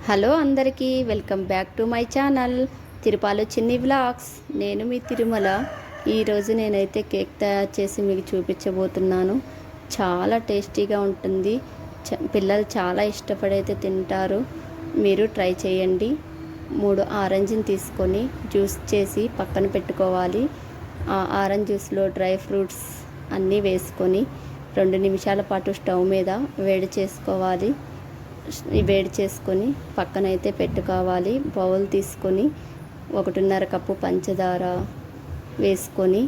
Hello అందరికీ welcome back to my channel Tirupalu చిన్ని vlogs. నేను మీ తిరుమల. ఈరోజు నేనైతే కేక్ తయారు చేసి మీకు చూపించబోతున్నాను. చాలా టేస్టీగా ఉంటుంది. పిల్లలు చాలా ఇష్టపడైతే తింటారు. మీరు ట్రై చేయండి. 3 ఆరెంజ్ని తీసుకొని జ్యూస్ చేసి పక్కన పెట్టుకోవాలి. ఆ ఆరెంజ్ జ్యూస్లో డ్రై ఫ్రూట్స్ అన్నీ వేసుకొని 2 నిమిషాల పాటు స్టవ్ మీద వేడి చేసుకోవాలి. వేడి చేసుకొని పక్కనైతే పెట్టుకోవాలి. బౌల్ తీసుకొని 1.5 కప్పు పంచదార వేసుకొని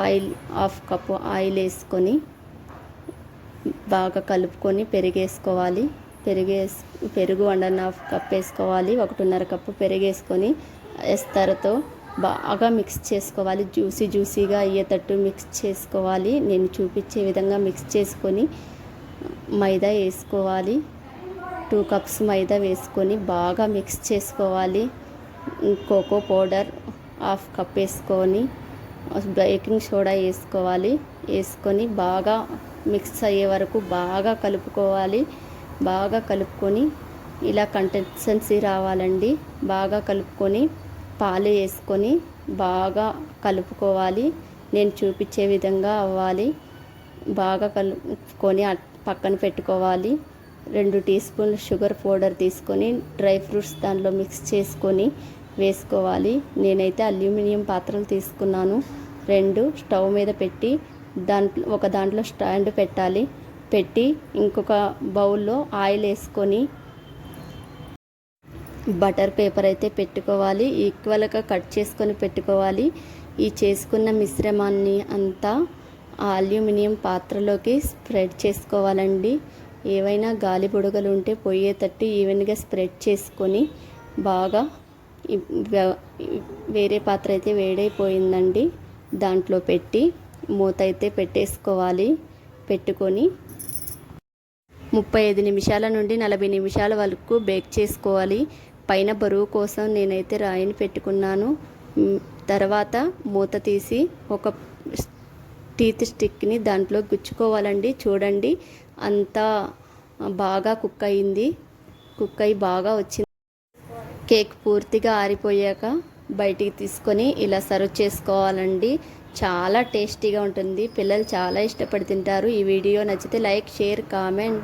ఆయిల్ 1/2 కప్పు ఆయిల్ వేసుకొని బాగా కలుపుకొని పెరుగేసుకోవాలి. పెరుగు 1.5 కప్ వేసుకోవాలి. 1.5 కప్పు పెరుగేసుకొని ఎస్తరతో బాగా మిక్స్ చేసుకోవాలి. జ్యూసీగా అయ్యేటట్టు మిక్స్ చేసుకోవాలి. నేను చూపించే విధంగా మిక్స్ చేసుకొని మైదా వేసుకోవాలి. 2 కప్స్ మైదా వేసుకొని బాగా మిక్స్ చేసుకోవాలి. కోకో పౌడర్ 1/2 కప్ వేసుకొని బేకింగ్ సోడా వేసుకొని బాగా మిక్స్ అయ్యే వరకు బాగా కలుపుకోవాలి. బాగా కలుపుకొని ఇలా కన్సిస్టెన్సీ రావాలండి. బాగా కలుపుకొని పాలు వేసుకొని బాగా కలుపుకోవాలి. నేను చూపించే విధంగా అవ్వాలి. బాగా కలుపుకొని పక్కన పెట్టుకోవాలి. 2 టీ స్పూన్లు షుగర్ పౌడర్ తీసుకొని డ్రై ఫ్రూట్స్ దాంట్లో మిక్స్ చేసుకొని వేసుకోవాలి. నేనైతే అల్యూమినియం పాత్రలు తీసుకున్నాను. 2 స్టవ్ మీద పెట్టి ఒక దాంట్లో స్టాండ్ పెట్టాలి. పెట్టి ఇంకొక బౌల్లో ఆయిల్ వేసుకొని బటర్ పేపర్ అయితే పెట్టుకోవాలి. ఈక్వల్గా కట్ చేసుకొని పెట్టుకోవాలి. ఈ చేసుకున్న మిశ్రమాన్ని అంతా ఆ అల్యూమినియం పాత్రలోకి స్ప్రెడ్ చేసుకోవాలండి. ఏవైనా గాలి బుడగలు ఉంటే పోయేటట్టు ఈవెన్గా స్ప్రెడ్ చేసుకొని బాగా వేరే పాత్ర అయితే వేడైపోయిందండి. దాంట్లో పెట్టి మూత అయితే పెట్టేసుకోవాలి. పెట్టుకొని 35 నిమిషాల నుండి 40 నిమిషాల వరకు బేక్ చేసుకోవాలి. పైన బరువు కోసం నేనైతే రాయిని పెట్టుకున్నాను. తర్వాత మూత తీసి ఒక టీత్ స్టిక్ని దాంట్లో గుచ్చుకోవాలండి. చూడండి, అంతా బాగా కుక్ అయ్యి బాగా వచ్చింది. కేక్ పూర్తిగా ఆరిపోయాక బయటికి తీసుకొని ఇలా సర్వ్ చేసుకోవాలండి. చాలా టేస్టీగా ఉంటుంది. పిల్లలు చాలా ఇష్టపడి తింటారు. ఈ వీడియో నచ్చితే లైక్, షేర్, కామెంట్.